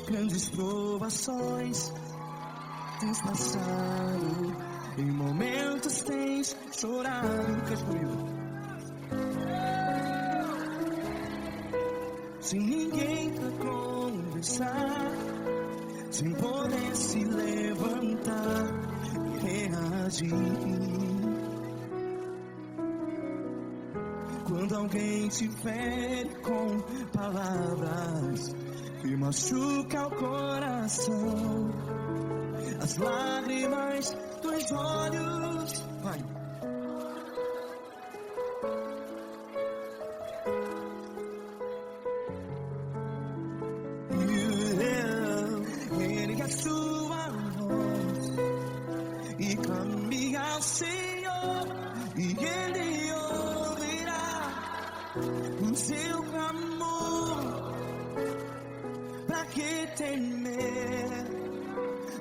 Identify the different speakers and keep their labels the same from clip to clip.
Speaker 1: Grandes provações tens passado, em momentos tens chorado. Cante comigo. Sem ninguém pra conversar, sem poder se levantar e reagir. Quando alguém te fere com palavras que machuca o coração, as lágrimas dos olhos, vai. Ergue a sua voz e clame ao Senhor, e Ele ouvirá o seu clamor. Pra que temer,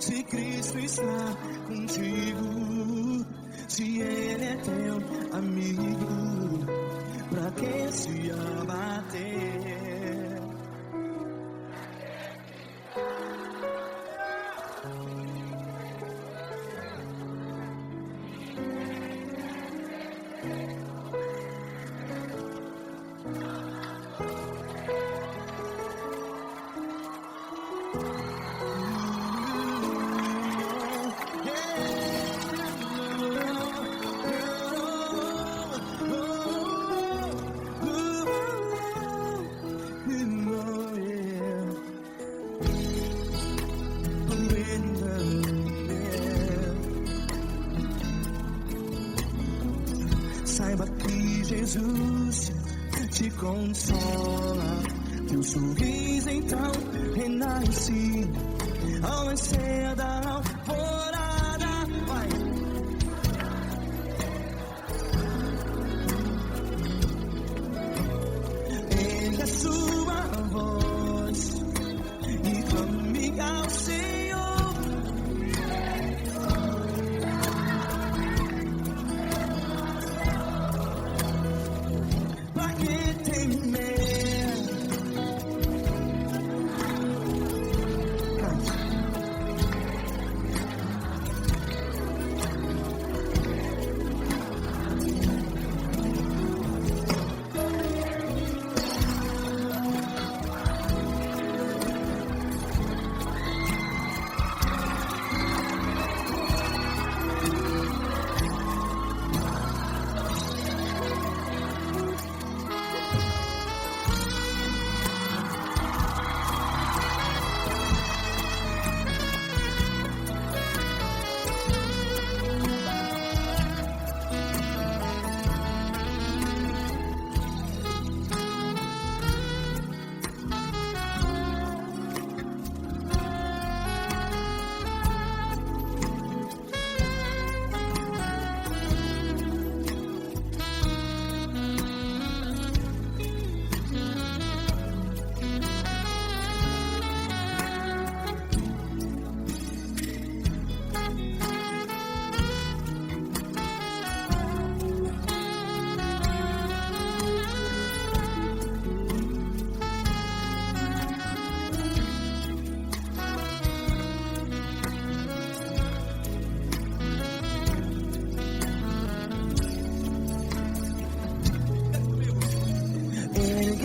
Speaker 1: se Cristo está contigo? Se Ele é teu amigo, pra que se abater? Saiba que Jesus te consola, teu sorriso então renasce ao nascer da alvorada. Vai. Ergue a sua voz e clame ao Senhor.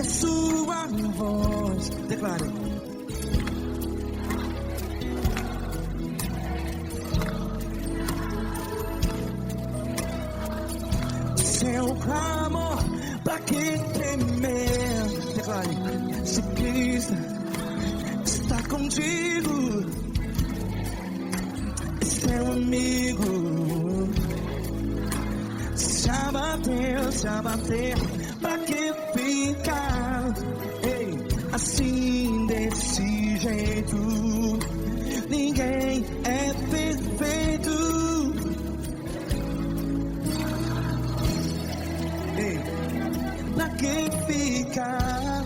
Speaker 1: Sua voz, declare. Seu clamor, pra que temer? Declare. Se Cristo está contigo, é seu amigo. Se abater, pra que ficar? Ei, a assim desse jeito. Ninguém é perfeito. Ei, pra que ficar?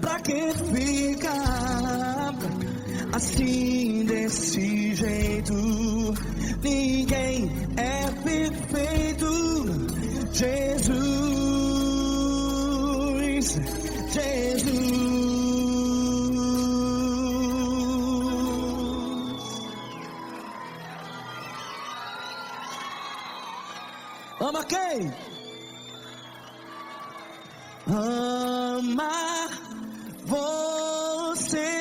Speaker 1: Pra que ficar assim desse jeito? Ninguém é perfeito. Jesus, Jesus. Ama quem? Ama você.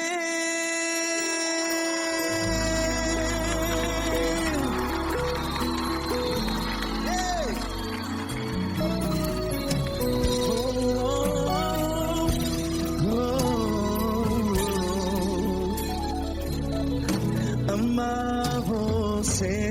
Speaker 1: Amar você.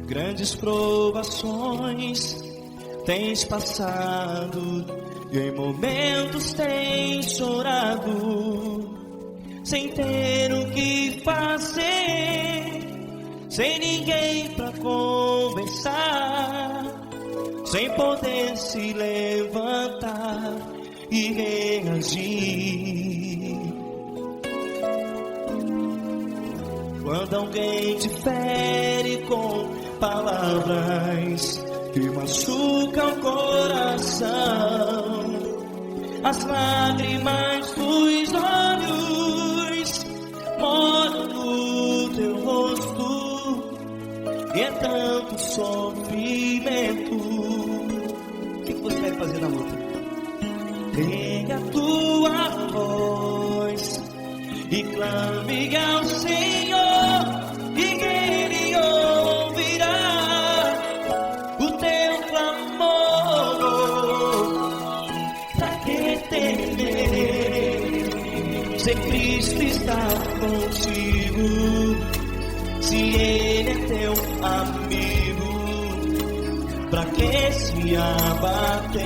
Speaker 1: Grandes provações tens passado, e em momentos tens chorado, sem ter o que fazer, sem ninguém pra conversar, sem poder se levantar e reagir. Quando alguém te fere com palavras que machucam o coração, as lágrimas dos olhos moram no teu rosto, e é tanto sofrimento. O que você vai fazer na luta? Pega a tua voz e clame ao Senhor, e Ele ouvirá o teu clamor. Pra que temer, se Cristo está contigo, se Ele é teu amigo? Pra que se abater?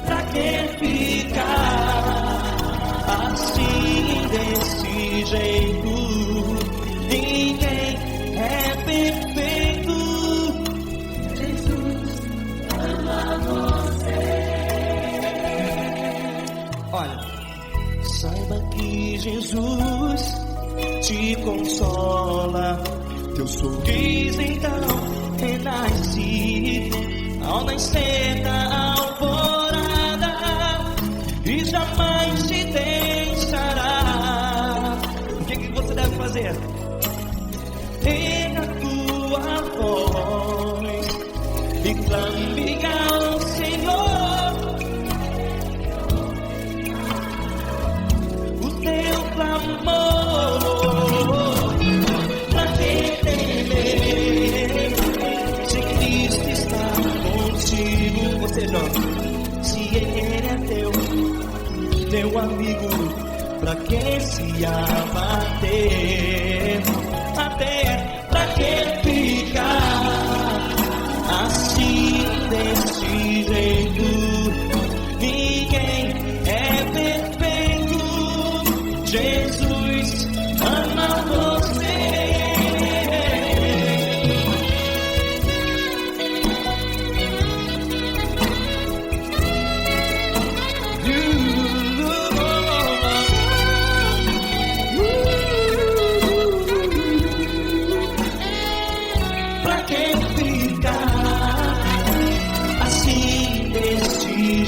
Speaker 1: Pra que ficar assim desse jeito? Ninguém é perfeito. Jesus ama você. Olha, saiba que Jesus te consola, teu sorriso então renasce ao nascer da alvorada, e jamais te deixará. O que você deve fazer? Erga a tua voz e clame ao Senhor, o teu clamor. Pra que temer, se Cristo está contigo? Você joga. Se Ele é teu amigo, pra que se abater? Até pra que ficar assim desse jeito? Ninguém é perfeito. Jesus ama você.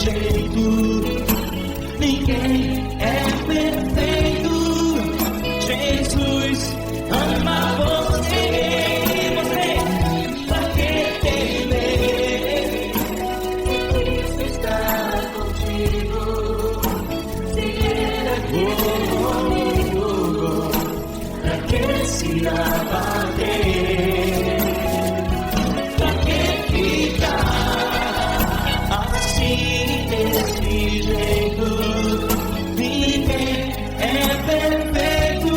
Speaker 1: jeito. Ninguém é perfeito. Jesus ama você. Você, pra que temer? Cristo está contigo. Se Ele é comigo, pra que se abater? Pra que ficar assim desse jeito? Ninguém é perfeito.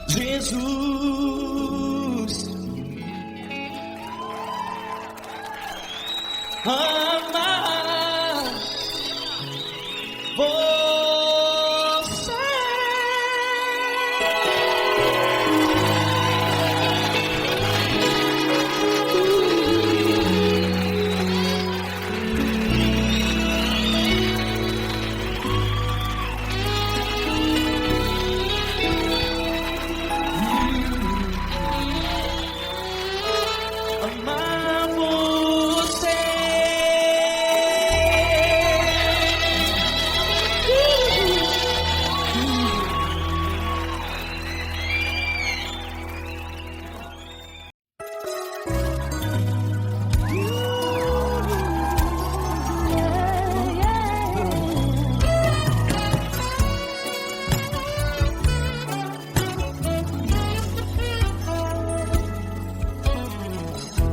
Speaker 1: Jesus ama você. Amar você.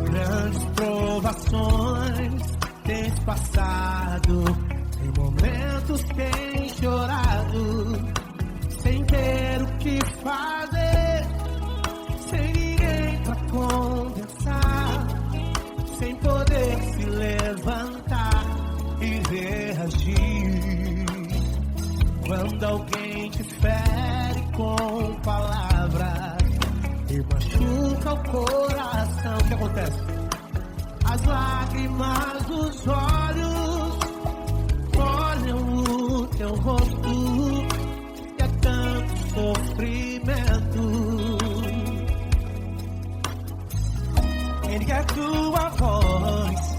Speaker 2: Grandes provações tens passado, em momentos tens chorado, sem ter o que fazer, sem ninguém pra conversar, sem poder se levantar e reagir. Quando alguém te fere com palavras e machuca o coração, o que acontece? As lágrimas dos olhos molham o teu rosto e é tanto sofrimento. Ergue a tua voz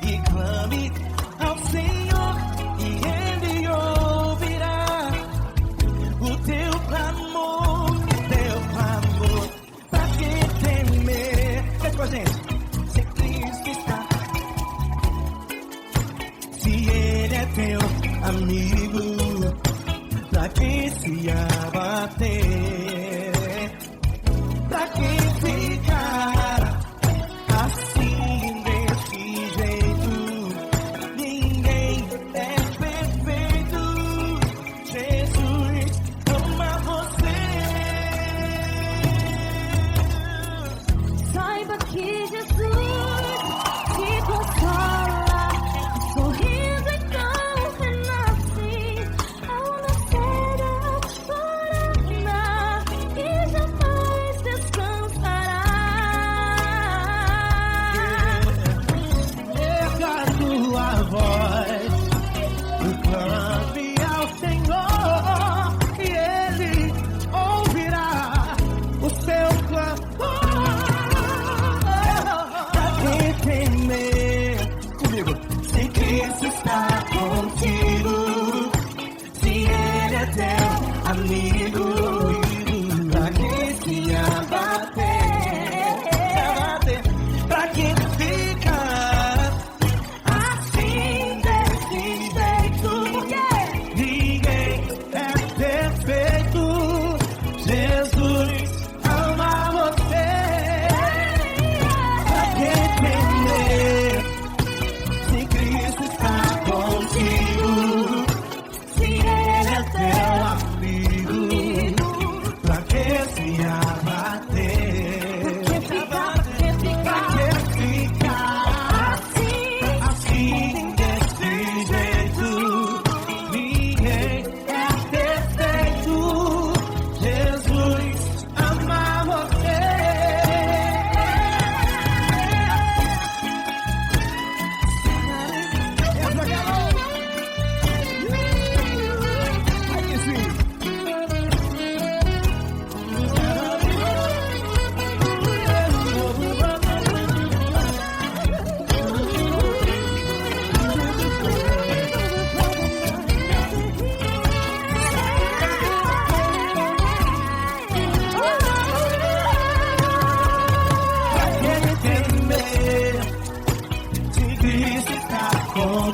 Speaker 2: e clame ao Senhor e Ele ouvirá o teu clamor, teu clamor. Pra que temer? Vem com a gente. Se Cristo está, se Ele é teu amigo, pra que se abater? Pra que ficar assim desse jeito? Ninguém é perfeito. Jesus ama você.
Speaker 3: Saiba que Jesus te consola, o sorriso então renasce ao nascer da corona e jamais descansará.
Speaker 2: Erga a tua voz e clame ao Senhor e Ele ouvirá o seu clamor.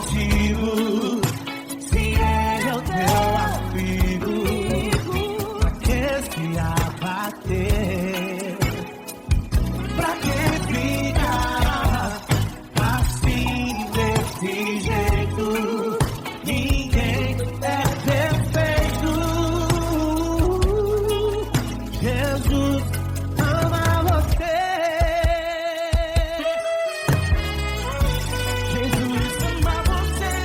Speaker 2: contigo. Se ele é o teu amigo, pra que se abater? Pra que ficar assim desse jeito? Ninguém é perfeito. Jesus ama você. Jesus ama você.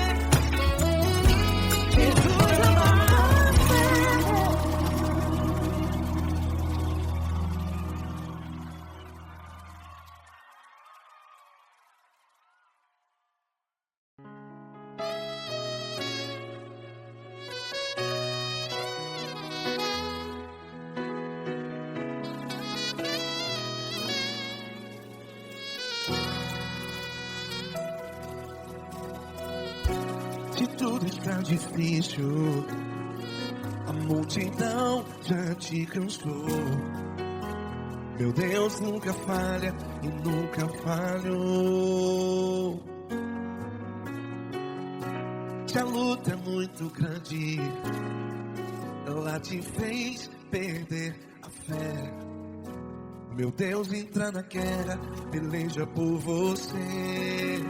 Speaker 2: Jesus ama você. Se tudo está difícil, a multidão já te cansou. Meu Deus nunca falha e nunca falhou. Se a luta é muito grande, ela te fez perder a fé. Meu Deus entra na guerra, peleja por você.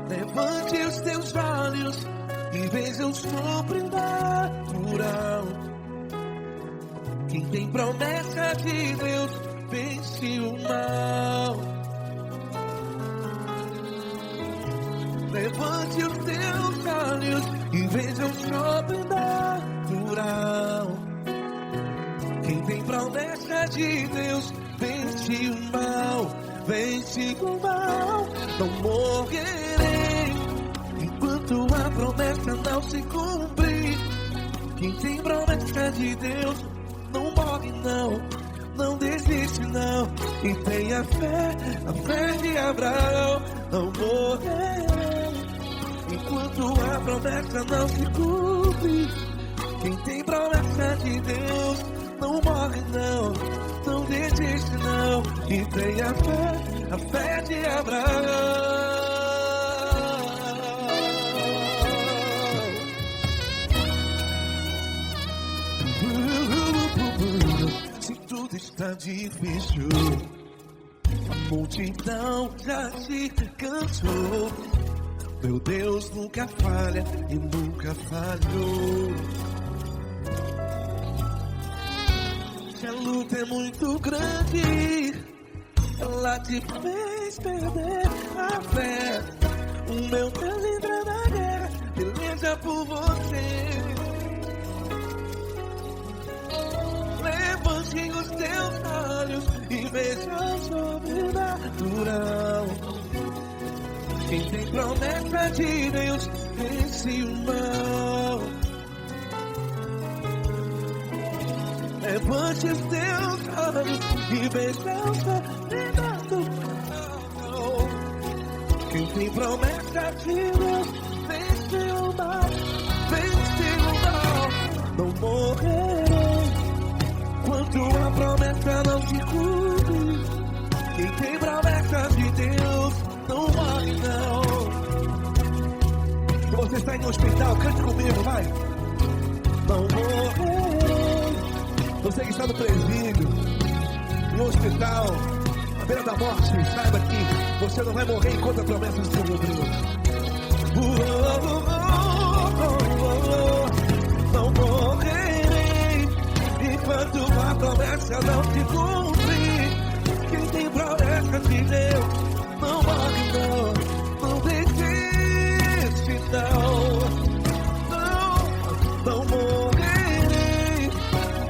Speaker 2: Levante os teus olhos e veja o sobrenatural. Quem tem promessa de Deus vence o mal. Levante os teus olhos e veja o sobrenatural. Quem tem promessa de Deus vence o mal. Vence o mal. Não morrerei enquanto a promessa não se cumprir. Quem tem promessa de Deus não morre não, não desiste não. E tenha fé, a fé de Abraão. Não morrerei enquanto a promessa não se cumpre. Quem tem promessa de Deus não morre não, não desiste não. E tenha fé, a fé de Abraão. Se tudo está difícil, a multidão já se cansou. Meu Deus nunca falha e nunca falhou. Se a luta é muito grande, ela te fez perder a fé. O meu Deus entra na guerra, peleja por você. Levante os teus olhos e veja o sobrenatural. Quem tem promessa de Deus vence o mal. Levante os teus olhos e veja o sobrenatural. Quem tem promessa de Deus vence o mal. Vence o mal. Não morrerei enquanto a promessa não se cumpre. Quem tem promessa de Deus não morre não. Se você está em um hospital, cante comigo, vai. Não morrerei. Você que está no presídio, no hospital, à beira da morte, saiba que você não vai morrer enquanto a promessa não se cumpriu. Não morrerei enquanto a promessa não se cumprir. Quem tem promessa de Deus não morre não, não desiste não. Não morrerei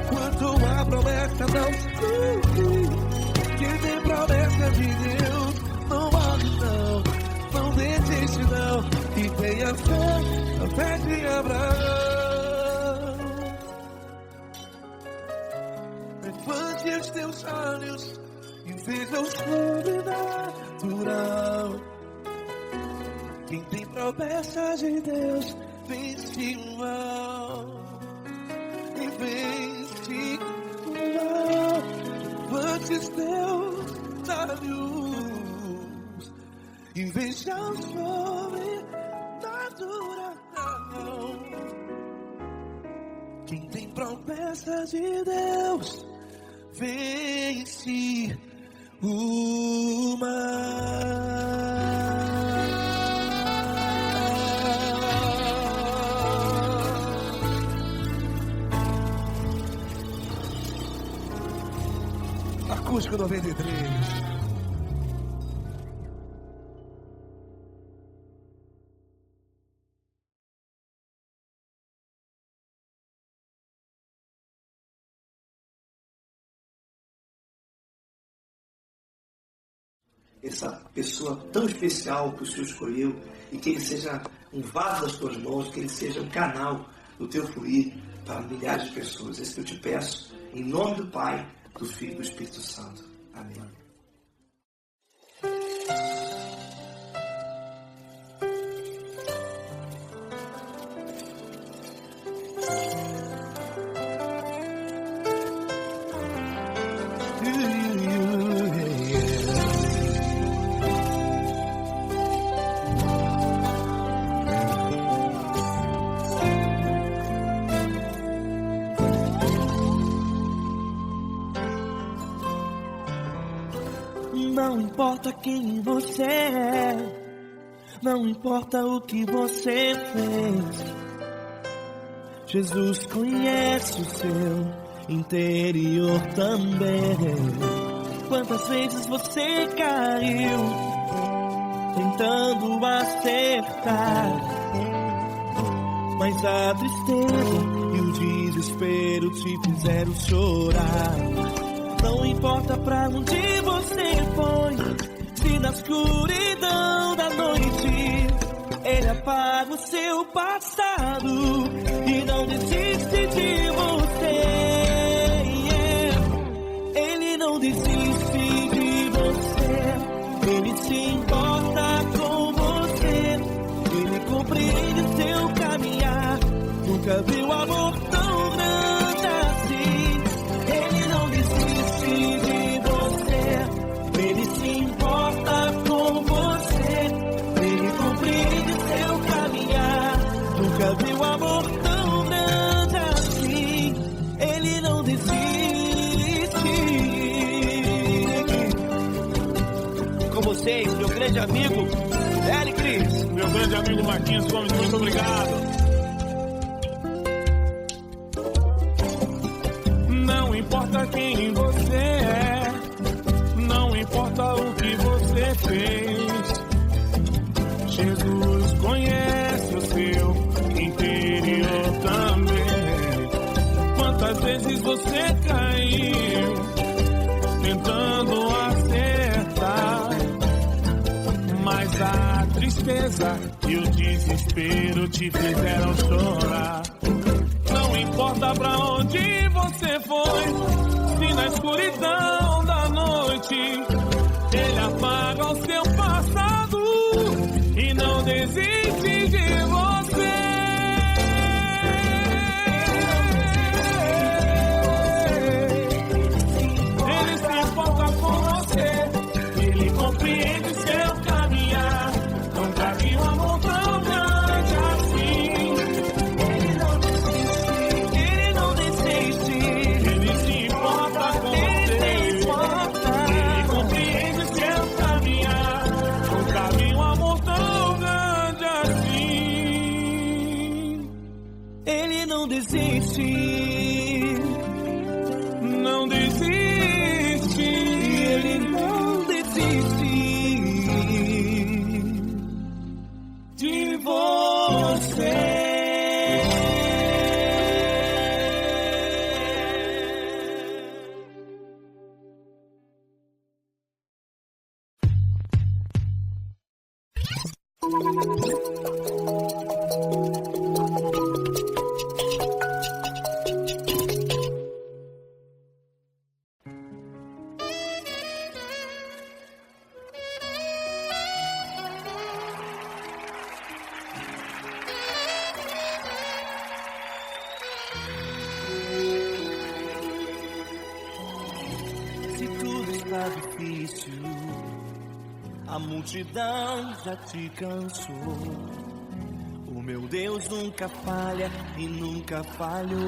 Speaker 2: enquanto a promessa não se cumprir. Quem tem promessa de Deus não morre não, não desiste não. E tenha fé, a fé de Abraão. Levante os teus olhos e veja o sobrenatural. Quem tem promessa de Deus vence o mal. E vence o mal. Levante os teus olhos em vez de ao sobrenatural. Quem tem promessa de Deus vence o mal. Acústico 93.
Speaker 4: Essa pessoa tão especial que o Senhor escolheu, e que ele seja um vaso das tuas mãos, que ele seja um canal do teu fluir para milhares de pessoas. É isso que eu te peço, em nome do Pai, do Filho e do Espírito Santo. Amém.
Speaker 2: Não importa quem você é, não importa o que você fez, Jesus conhece o seu interior também. Quantas vezes você caiu tentando acertar, mas a tristeza e o desespero te fizeram chorar. Não importa pra onde você foi, se na escuridão da noite Ele apaga o seu passado e não desiste de você. Ele não desiste de você, Ele se importa com você, Ele compreende seu caminhar. Nunca viu amor tão grande assim. Ele não desiste de você, Ele se importa com você, Ele compreende seu caminhar. Nunca viu amor tão grande assim. Ele não desiste. Com vocês, meu grande amigo Eli Cris.
Speaker 5: Meu grande amigo Marquinhos Gomes, muito obrigado. Não importa quem você é, não importa o que você fez, Jesus conhece o seu interior também. Quantas vezes você caiu tentando acertar, mas a tristeza e o desespero te fizeram chorar. Não importa pra onde você foi, se na escuridão da noite Ele apaga o seu passado e não desiste de você. Ele se importa com você, Ele compreende seu caminhar. Nunca vi um amor tão grande assim. Ele não desiste, Ele se importa com você, Ele compreende seu caminhar. Nunca vi um amor tão grande assim.
Speaker 2: Ele não desiste,
Speaker 5: Não desiste,
Speaker 2: Ele não desiste
Speaker 5: de você.
Speaker 2: Se tudo está difícil, A multidão já te cansou. O meu Deus nunca falha e nunca falhou.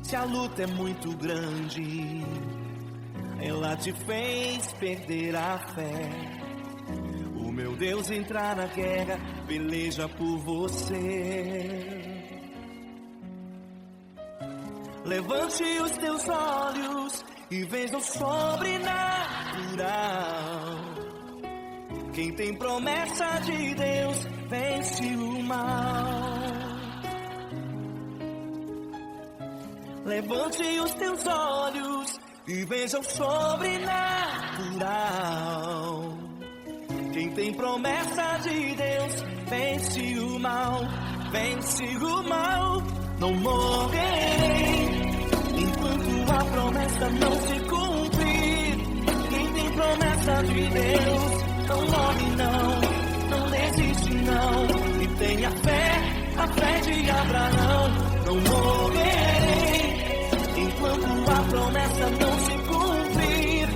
Speaker 2: Se a luta é muito grande, ela te fez perder a fé. O meu Deus entrar na guerra, peleja por você. Levante os teus olhos e veja o sobrenatural. Quem tem promessa de Deus vence o mal. Levante os teus olhos e veja o sobrenatural. Quem tem promessa de Deus vence o mal, vence o mal. Não morrerei enquanto a promessa não se cumprir. Quem tem promessa de Deus não morre não, não desiste não. E tenha fé, a fé de Abraão. Não morrerei enquanto a promessa não se cumprir.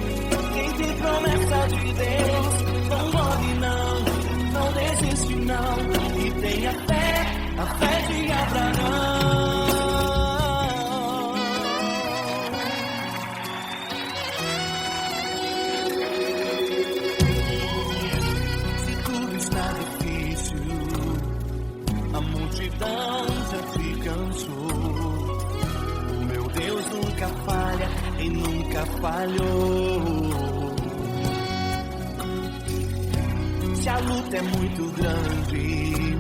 Speaker 2: Quem tem promessa de Deus não morre não, não desiste não. E tenha fé, a fé de Abraão. Se tudo está difícil, a multidão já te cansou. O meu Deus nunca falha e nunca falhou. Se a luta é muito grande,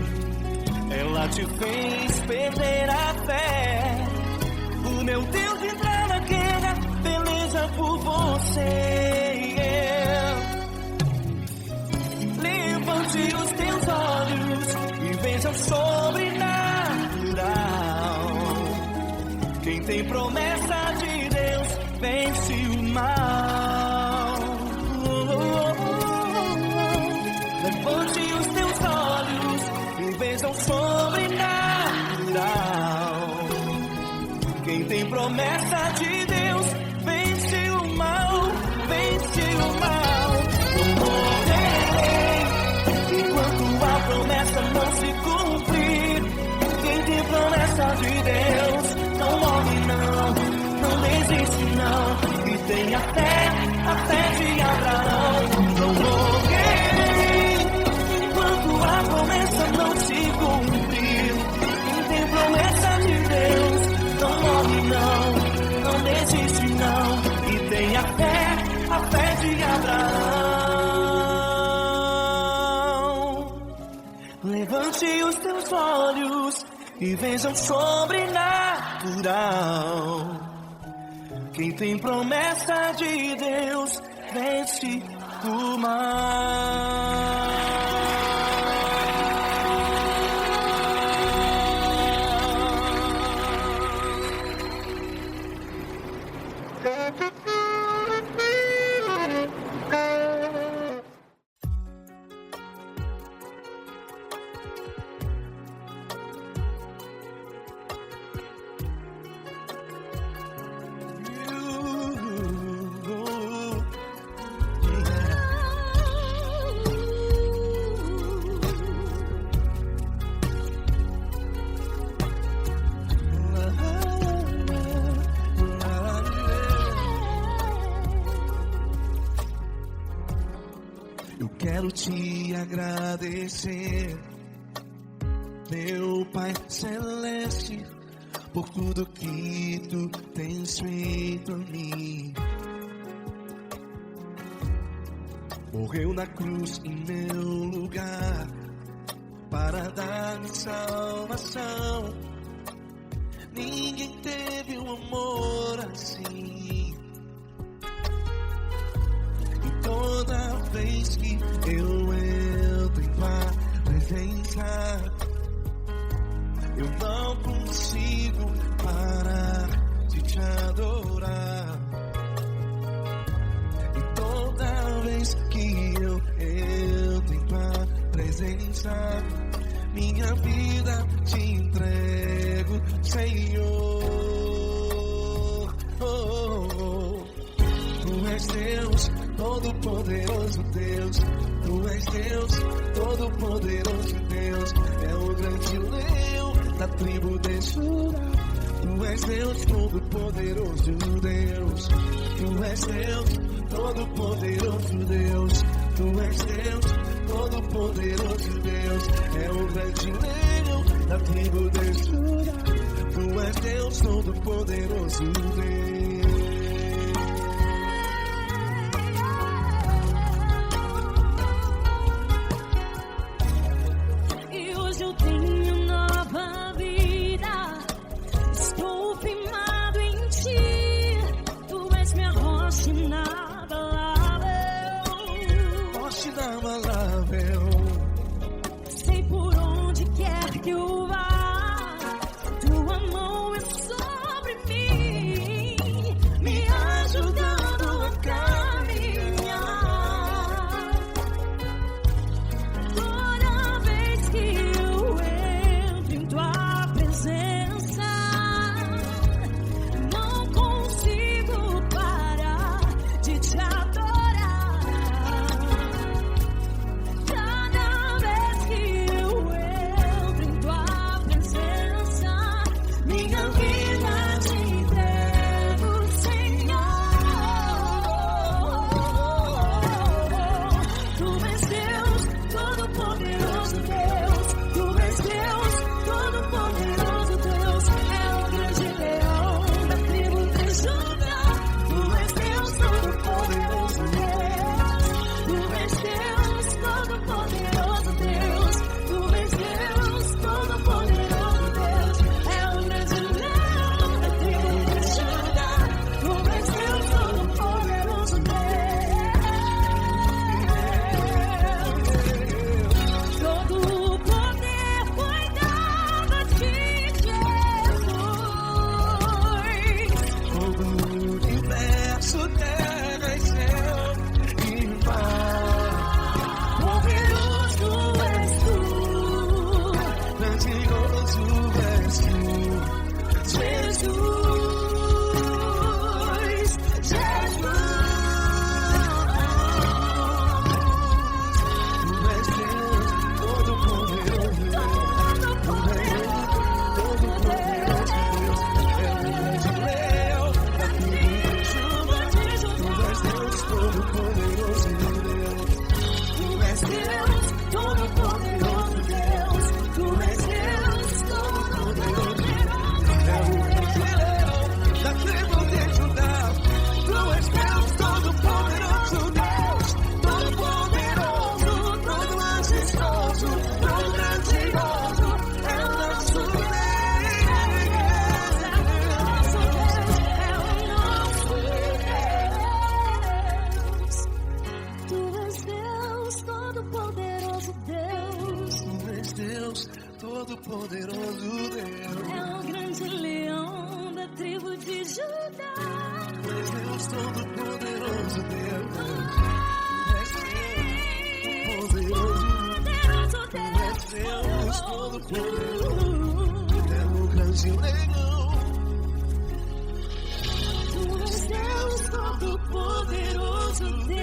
Speaker 2: ela te fez perder a fé. O meu Deus entrar na guerra, peleja por você. Levante os teus olhos e veja o sobrenatural. Quem tem promessa de Deus vence o mal. Levante os teus olhos e veja o sobrenatural. Quem tem promessa de Deus vence o mal, vence o mal. Não morrerei enquanto a promessa não se cumprir. Quem tem promessa de Deus não morre não, não desiste não. E tenha fé, a fé de Abraão. Não morrerei enquanto a promessa não se cumprir. Quem tem promessa de Deus não morre não, não desiste não. E tenha fé, a fé de Abraão. Levante os teus olhos e veja o sobrenatural. Quem tem promessa de Deus vence o mal. Quero te agradecer, meu Pai Celeste, por tudo que tu tens feito a mim. Morreu na cruz em meu lugar para dar-me salvação. Ninguém teve um amor assim. E toda vez que eu entro em tua presença, eu não consigo parar de te adorar. E toda vez que eu entro em tua presença, minha vida te entrego, Senhor. Tu és Todo-Poderoso Deus, Tu és Deus, Todo-Poderoso Deus, é o grande leão da tribo de Judá. Tu és Deus, Todo-Poderoso Deus, Tu és Deus, Todo-Poderoso Deus, Tu és Deus, Todo-Poderoso Deus, é o grande leão da tribo de Judá. Tu és Deus, Todo-Poderoso Deus.
Speaker 3: E hoje eu tenho nova vida. Estou firmado em Ti. Tu és minha rocha inabalável.
Speaker 2: Rocha inabalável.
Speaker 3: Sei por onde quer que eu vá, Tua mão é sobre mim, me ajudando a caminhar. Toda vez que eu entro em Tua presença, não consigo parar de Te adorar. Cada vez que eu entro em Tua presença, minha vida Te entrego, Senhor. Tu és Deus, Todo-Poderoso Deus. Tu és Deus, Todo-Poderoso Deus. É o grande leão da tribo de Judá. Tu és Deus, Todo-Poderoso Deus. Tu és Deus, Todo-Poderoso Deus. Tu és Deus, Todo-Poderoso Deus. É o grande leão da tribo de Judá. Tu és Deus, Todo-Poderoso Deus. Todo o poder foi dado a Ti, Jesus.
Speaker 2: Todo o universo, terra e céu e mar.
Speaker 3: Poderoso és Tu,
Speaker 2: Grandioso és Tu,
Speaker 3: Jesus, Jesus.
Speaker 2: Tu és Deus, Todo-Poderoso Deus. Todo-Poderoso Deus, é o grande leão da tribo de Judá. Tu és Deus, Todo-Poderoso Deus.
Speaker 3: Tu és Deus, Todo-Poderoso Deus. Tu és Deus, Todo-Poderoso Deus.
Speaker 2: É o grande leão da tribo de Judá. Tu és Deus, Todo-Poderoso Deus. Todo-Poderoso, todo majestoso, todo grandioso, é o nosso Deus.
Speaker 3: Tu és Deus, Todo-Poderoso Deus.
Speaker 2: Tu és Deus, Todo-Poderoso Deus.
Speaker 3: É o grande leão da tribo de Judá.
Speaker 2: Tu és Deus, Todo-Poderoso Deus. Tu és Deus,
Speaker 3: Poderoso
Speaker 2: Deus, Todo-Poderoso, é o grande leão.
Speaker 3: Tu és Deus, Todo-Poderoso Deus.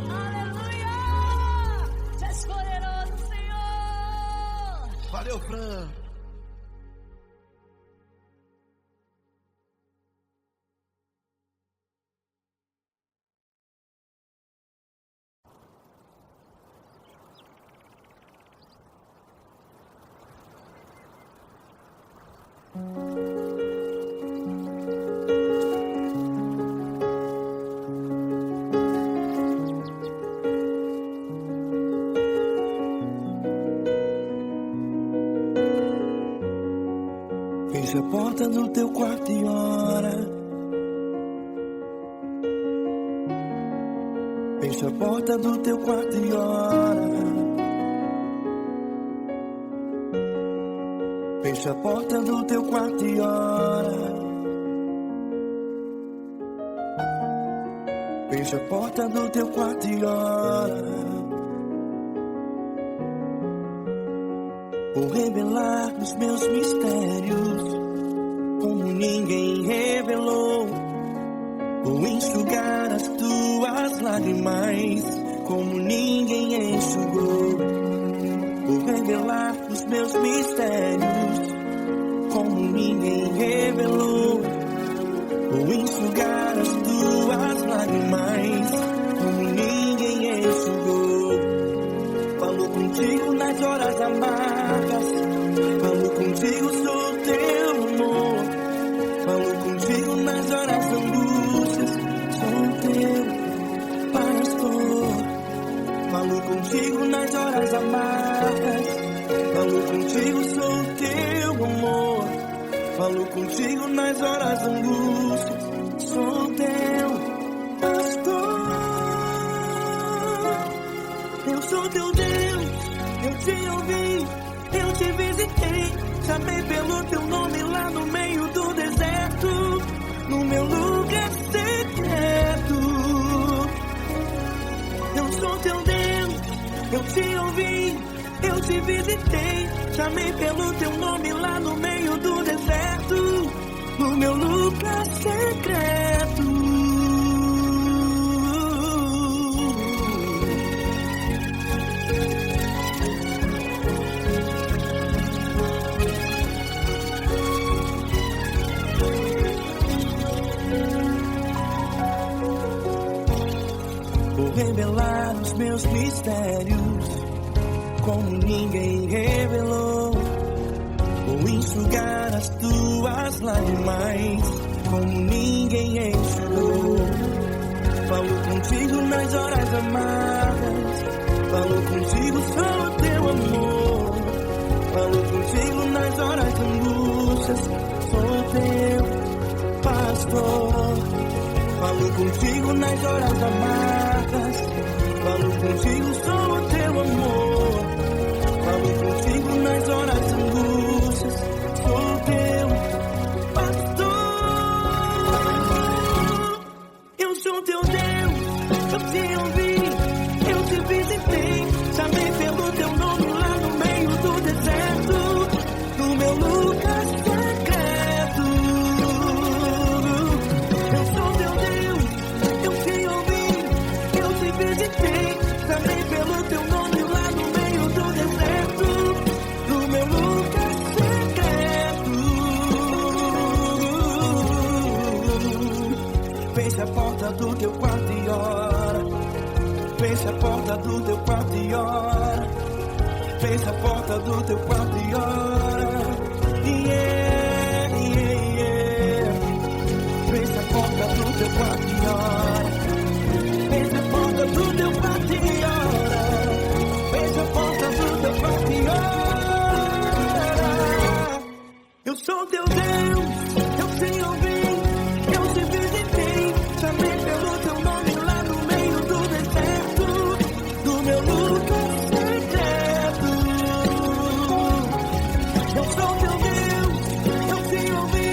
Speaker 3: Aleluia! Tu és poderoso, Senhor.
Speaker 2: Valeu, Fran. Feche a porta do teu quarto e ora. Feche a porta do teu quarto e ora. Feche a porta do teu quarto e ora. Feche a porta do teu quarto e ora. Vou revelar os meus mistérios. como ninguém revelou, ou enxugar as tuas lágrimas, como ninguém enxugou, ou revelar os meus mistérios, como ninguém revelou, ou enxugar as tuas lágrimas, como ninguém enxugou. Falo contigo nas horas amargas, falo contigo, sou teu amor. Falo contigo nas horas angústias, sou teu pastor. Falo contigo nas horas amargas, falo contigo, sou teu amor. Falo contigo nas horas angústias, sou teu pastor. Eu sou teu Deus, eu te ouvi, eu te visitei, chamei pelo teu nome lá no meio do deserto, no meu lugar secreto. Eu sou teu Deus, eu te ouvi, eu te visitei, chamei pelo teu nome lá no meio do deserto, no meu lugar secreto. Vou revelar os meus mistérios, como ninguém revelou, ou enxugar as tuas lágrimas, como ninguém enxugou. Falo contigo nas horas amargas, falo contigo, sou teu amor. Falo contigo nas horas angústias, sou teu pastor. Falo contigo nas horas amargas, falo contigo, sou teu amor. Falo contigo nas horas angústias, sou teu pastor. Eu sou teu Deus, eu te ouvi, eu te visitei, chamei pelo teu nome lá no meio do deserto, no meu lugar secreto. Eu sou teu Deus, eu te ouvi, eu te visitei, chamei pelo teu nome lá no meio do deserto, no meu lugar secreto. Feche a porta do teu quarto e ora. Feche a porta do teu quarto e ora. Feche a porta do teu quarto e ora. Yeah, yeah, yeah. Feche a porta do teu quarto e ora. Feche a porta do teu quarto e ora. Feche a porta do teu quarto e ora. Eu sou teu Deus, eu te ouvi, eu te visitei, chamei pelo teu nome lá no meio do deserto, do meu lugar secreto. Eu sou teu Deus, eu te ouvi,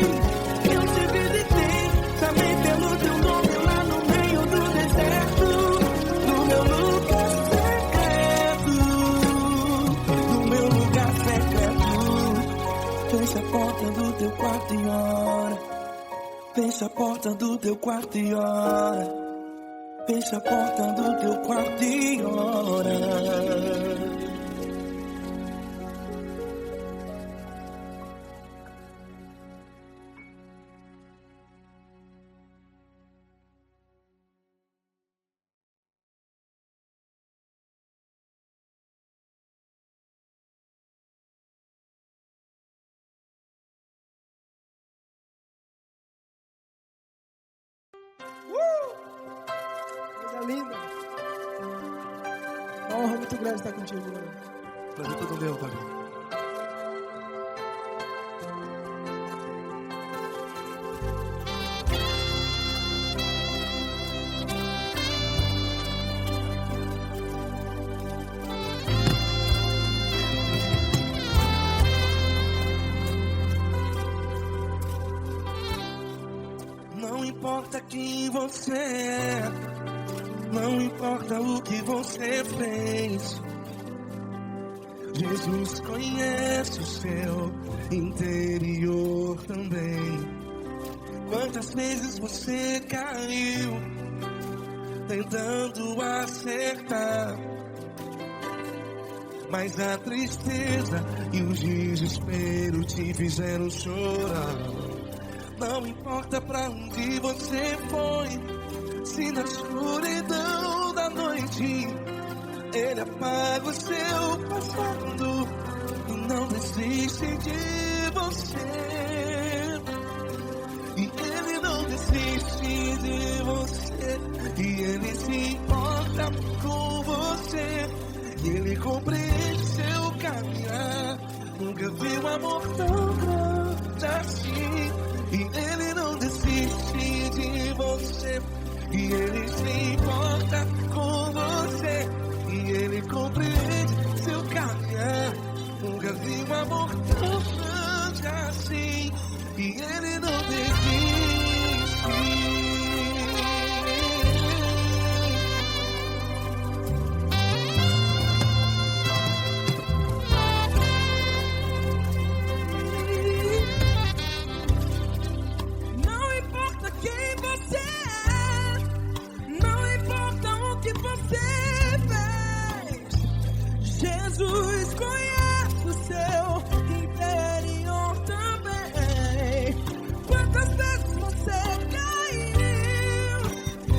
Speaker 2: eu te visitei, chamei pelo teu nome lá no meio do deserto, do meu lugar secreto, do meu lugar secreto. Fecha a porta do teu quarto e ora. Fecha a porta do teu quarto e ora. Fecha a porta do teu quarto e ora.
Speaker 6: Coisa linda. Uma honra muito grande estar contigo, Lord.
Speaker 2: Prazer todo meu, Pai. Não importa quem você é, não importa o que você fez, Jesus conhece o seu interior também. Quantas vezes você caiu tentando acertar, mas a tristeza e o desespero te fizeram chorar. Não importa pra onde você foi, se na escuridão da noite Ele apaga o seu passado e não desiste de você. E Ele não desiste de você. E Ele se importa com você. E Ele compreende seu caminhar. Nunca vi um amor tão grande assim. E Ele não desiste de você. E Ele se importa com você. E Ele compreende seu caminhar. Nunca vi um amor tão grande assim. E Ele não desiste.
Speaker 3: Não importa quem você é, não importa o que você fez, Jesus conhece o seu interior também. Quantas vezes você caiu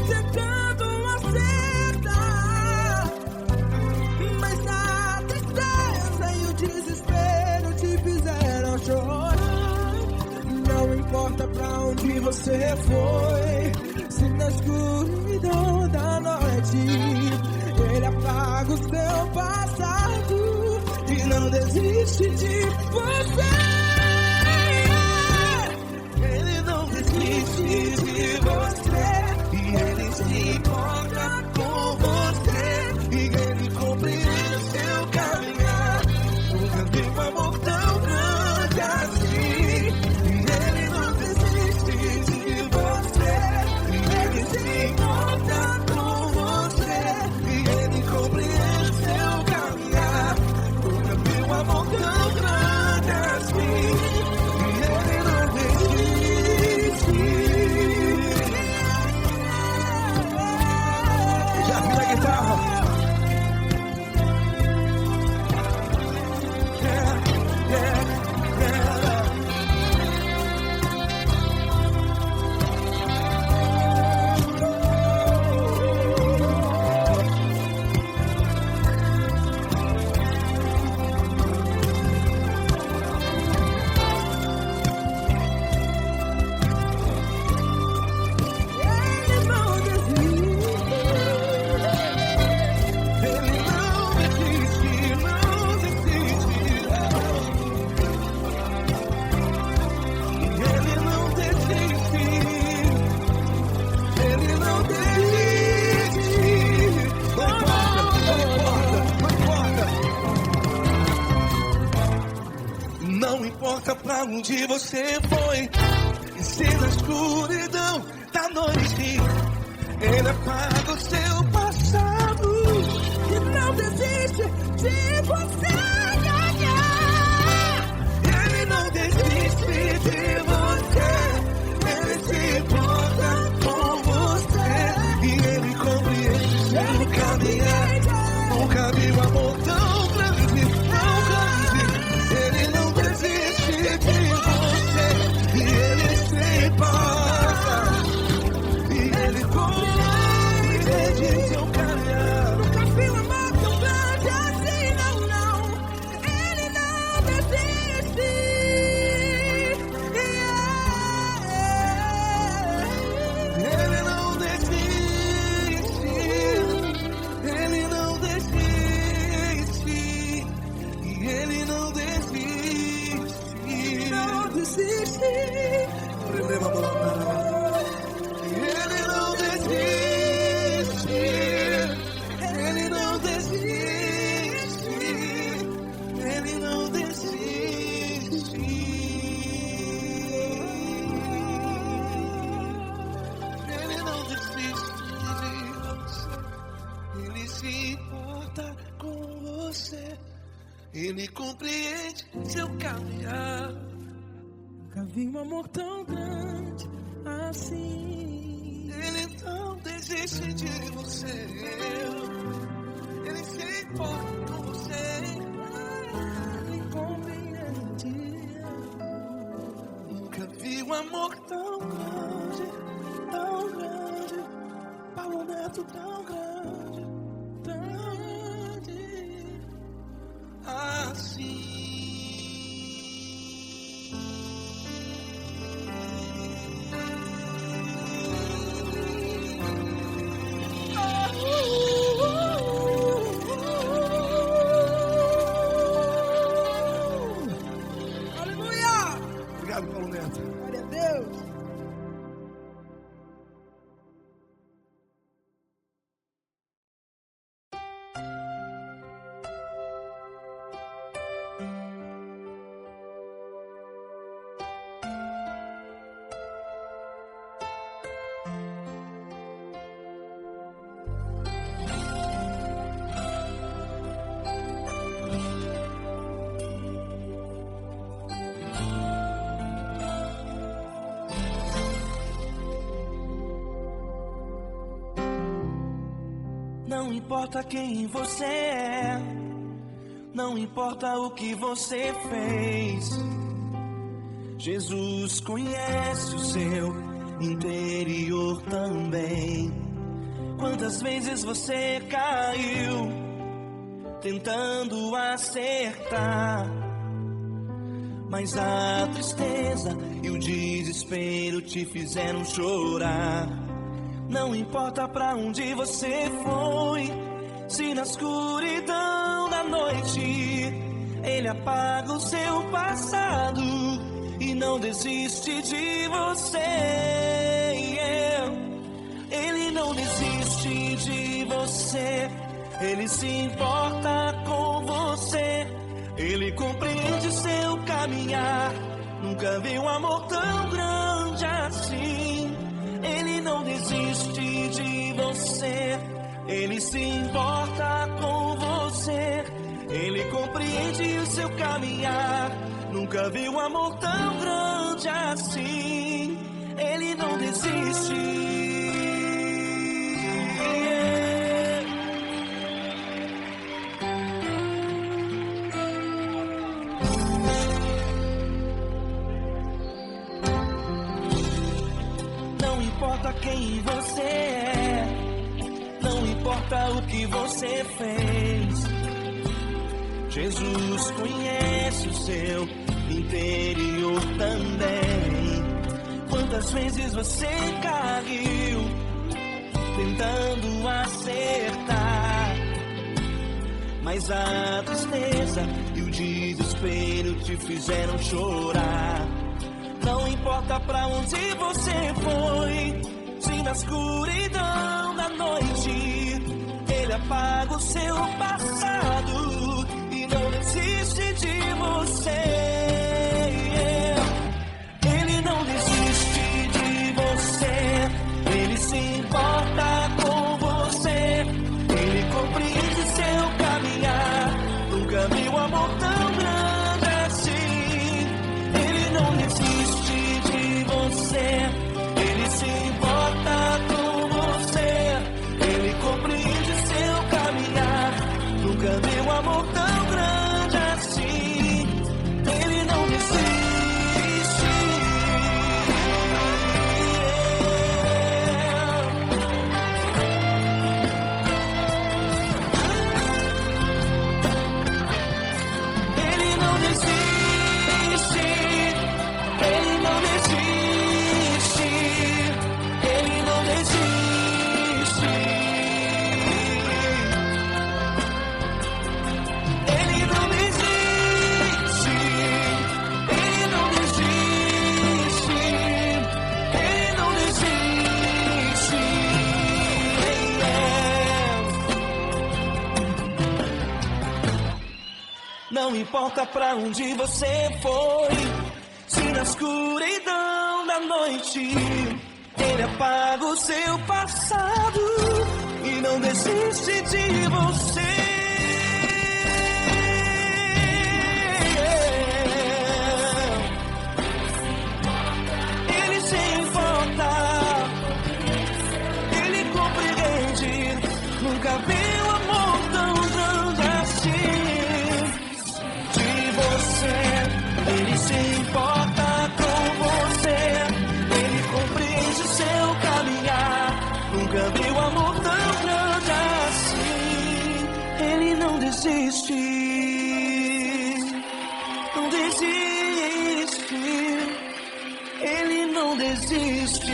Speaker 3: tentando acertar, mas a tristeza e o desespero te fizeram chorar. Não importa pra onde você foi, se na escuridão da noite Ele apaga o seu passado e não desiste de você.
Speaker 2: Ele não desiste de você. E Ele se importa com você. E Ele compreende seu caminhar. Nunca vi um amor tão grande assim. E Ele não desiste de você. E Ele se importa com você. E Ele compreende seu caminhar. Nunca vi um amor tão grande assim. E Ele não desiste. Já vi a guitarra.
Speaker 3: Ele não desiste.
Speaker 2: Ele não desiste, não desiste. Ele não desiste. Ele não desiste. Não importa pra onde você foi, e se na escuridão da noite Ele apaga o seu passado
Speaker 3: E não desiste de você.
Speaker 2: Ele não desiste de você. Ele se importa com você. E Ele compreende seu caminhar. Nunca vi um amor tão grande, tão grande. Ele não desiste de você. E Ele se importa. E Ele compreende seu caminhar.
Speaker 3: Nunca vi um amor tão grande assim, não, não. Ele não desiste.
Speaker 2: Ele não desiste. Ele não desiste. E Ele não desiste.
Speaker 3: Não desiste.
Speaker 2: Ele não desiste. Ele não desiste. Ele não desiste. Ele não desiste de você. Ele se importa com você. Ele Ele compreende seu caminhar.
Speaker 6: Nunca vi um amor tão grande assim.
Speaker 2: Ele não desiste de você. Ele se importa com você.
Speaker 6: Ele compreende.
Speaker 2: Nunca vi um amor tão grande,
Speaker 6: Tão grande. Paulo Neto tão grande.
Speaker 2: assim.
Speaker 6: Aleluia!
Speaker 4: Obrigado, Paulo Neto.
Speaker 6: Glória a Deus.
Speaker 2: Não importa quem você é, não importa o que você fez, Jesus conhece o seu interior também. Quantas vezes você caiu, tentando acertar, mas a tristeza e o desespero te fizeram chorar. Não importa pra onde você foi, se na escuridão da noite Ele apaga o seu passado e não desiste de você. Ele não desiste de você, Ele se importa com você. Ele compreende seu caminhar, nunca vi um amor tão grande assim. Ele não desiste de você, Ele se importa com você. Ele compreende o seu caminhar, nunca vi um amor tão grande assim. Ele não desiste. Não importa quem você é, não importa o que você fez, Jesus conhece o seu interior também. Quantas vezes você caiu, tentando acertar, mas a tristeza e o desespero te fizeram chorar. Não importa pra onde você foi, se na escuridão da noite Ele apaga o seu passado e não desiste de você. Ele não desiste de você, Ele se importa com você. Ele compreende seu caminhar, nunca vi um amor tão grande assim. Ele não desiste de você, Ele se importa com você. Ele compreende seu caminhar, nunca vi um amor tão grande assim. Ele não desiste. Ele não desiste. Ele não desiste. Ele não desiste. Ele não desiste. Ele não desiste. Ele não desiste. Não importa pra onde você foi, se na escuridão da noite Ele apaga o seu passado e não desiste de você. desiste, Ele não desiste.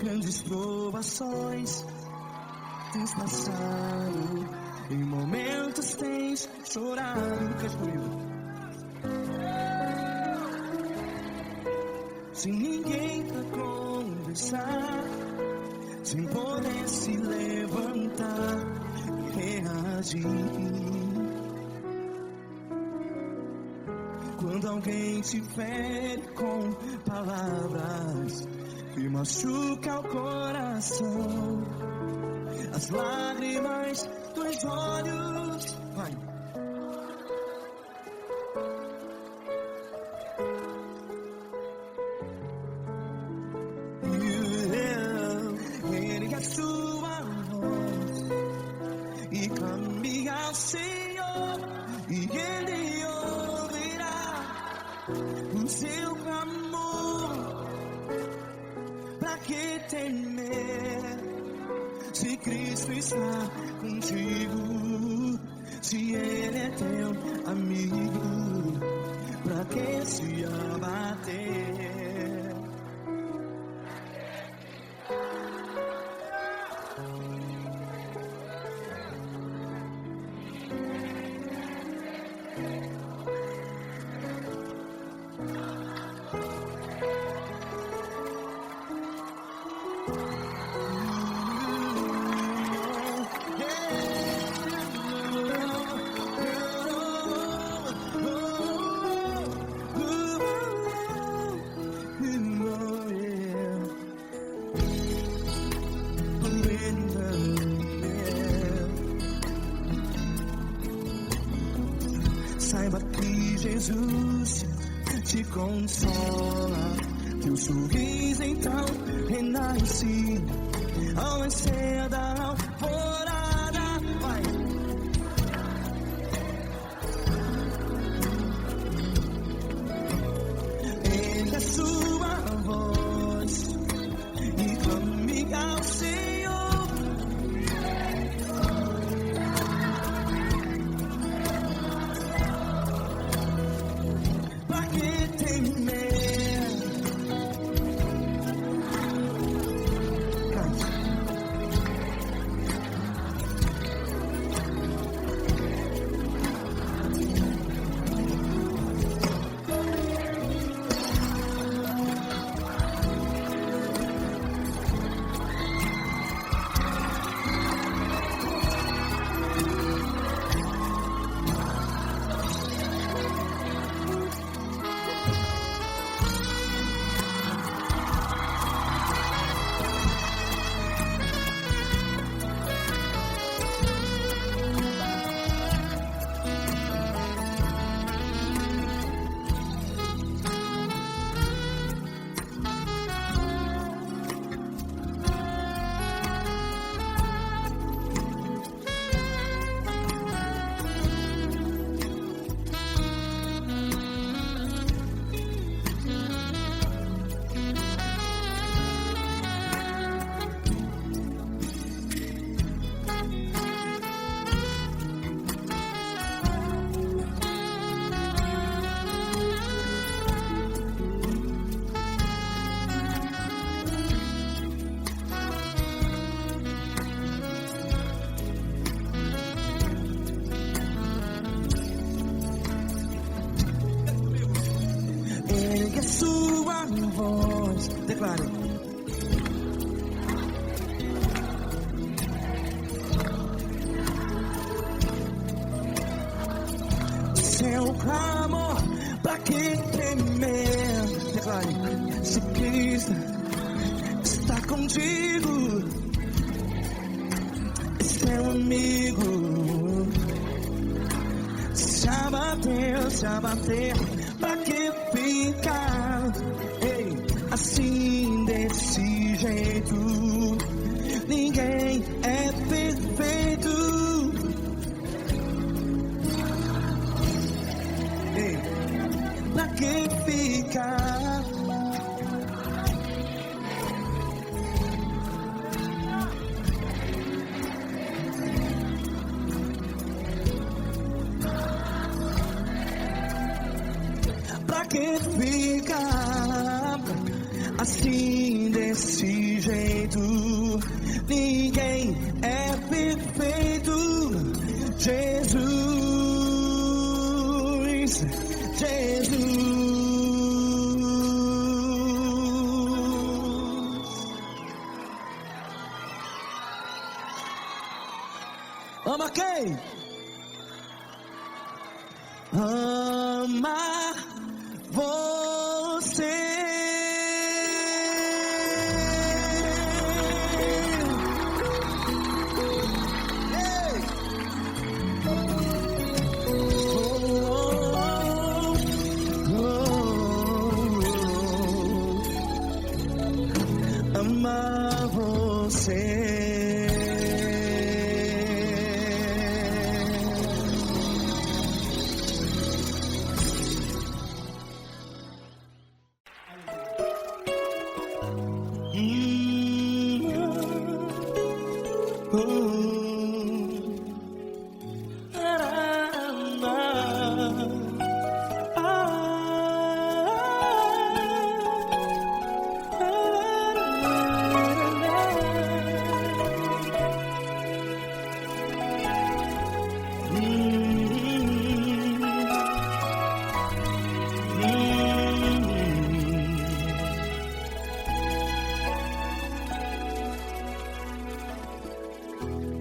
Speaker 2: Grandes provações tens passado, em momentos tens chorado. Cante comigo. Sem ninguém pra conversar, sem poder se levantar e reagir. Quando alguém te fere com palavras que machuca o coração, as lágrimas dos olhos, vai. Ergue a sua voz e clame ao Senhor, e Ele ouvirá o seu clamor. Pra que temer, se Cristo está contigo? Se Ele é teu amigo, pra que se abater? Saiba que Jesus te consola, teu sorriso então renasce ao nascer da alvorada. Vai. Ergue a sua voz e clame ao Senhor. seu clamor, pra que temer? Declare, se Cristo está contigo, é seu amigo. Se abater, pra que ficar? Ei, assim desse jeito, ninguém é perfeito. Ei, pra que ficar? Pra que ficar assim desse jeito? Ninguém é perfeito. Jesus, Jesus. Ama quem? Ama você. Ei! Ama você.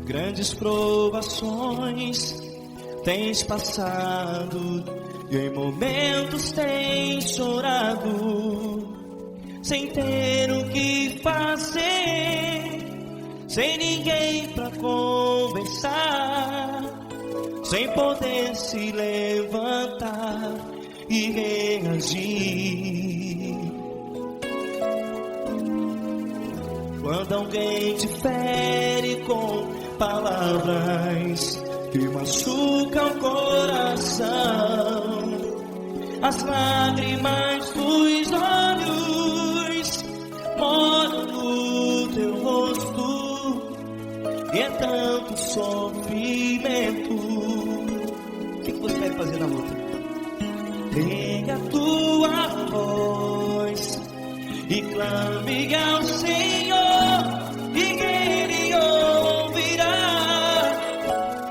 Speaker 2: Grandes provações tens passado e em momentos tens chorado, sem ter o que fazer, sem ninguém pra conversar, sem poder se levantar e reagir. Quando alguém te fere com palavras que machucam o coração, as lágrimas dos olhos molham no teu rosto, e é tanto sofrimento. O que você vai fazer na luta? Pega a tua voz e clame ao Senhor, e Ele ouvirá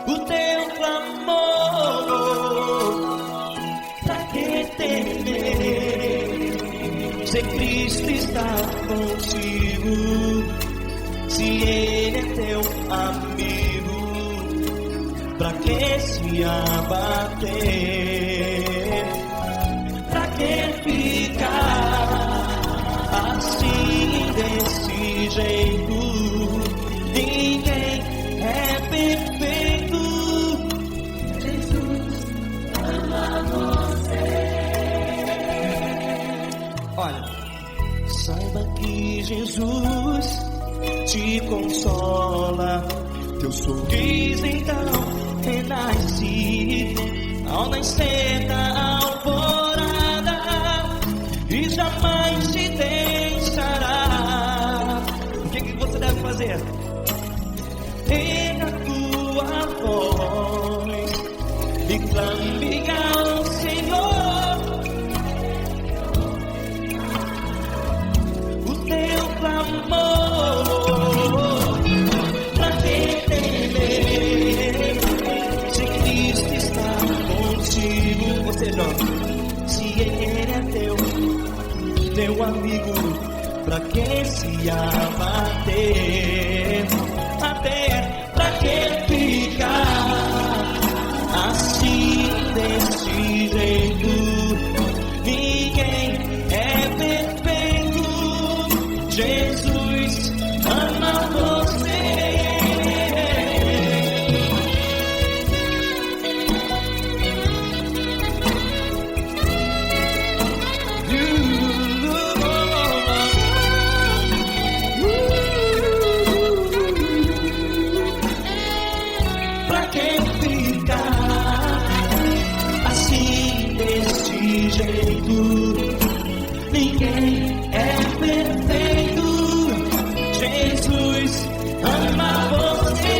Speaker 2: o teu clamor. Pra que temer, se Cristo está contigo, se Ele é teu amigo? Pra que se abater? Pra que ficar assim desse jeito? Ninguém é perfeito. Jesus ama você. Olha, saiba que Jesus te consola, teu sorriso então renasce ao nascer da alvorada, e jamais te deixará. O que você deve fazer? Erga a tua voz e clame ao Senhor, o teu clamor. Pra que temer, se Cristo está contigo? Você joga, se Ele é teu amigo, pra que se abater? Até pra que ficar assim desse
Speaker 1: jeito. Ninguém é perfeito. Jesus ama você.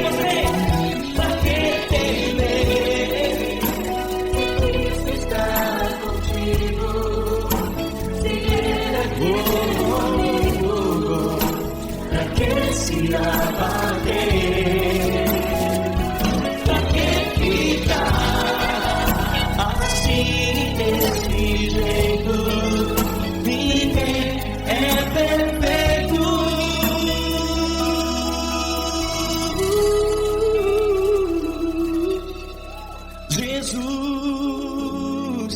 Speaker 1: Você, pra que temer?
Speaker 3: Cristo está contigo. Se Ele aqui
Speaker 1: Pra que se abater? Pra que ficar assim desse jeito? Ninguém é perfeito. Jesus.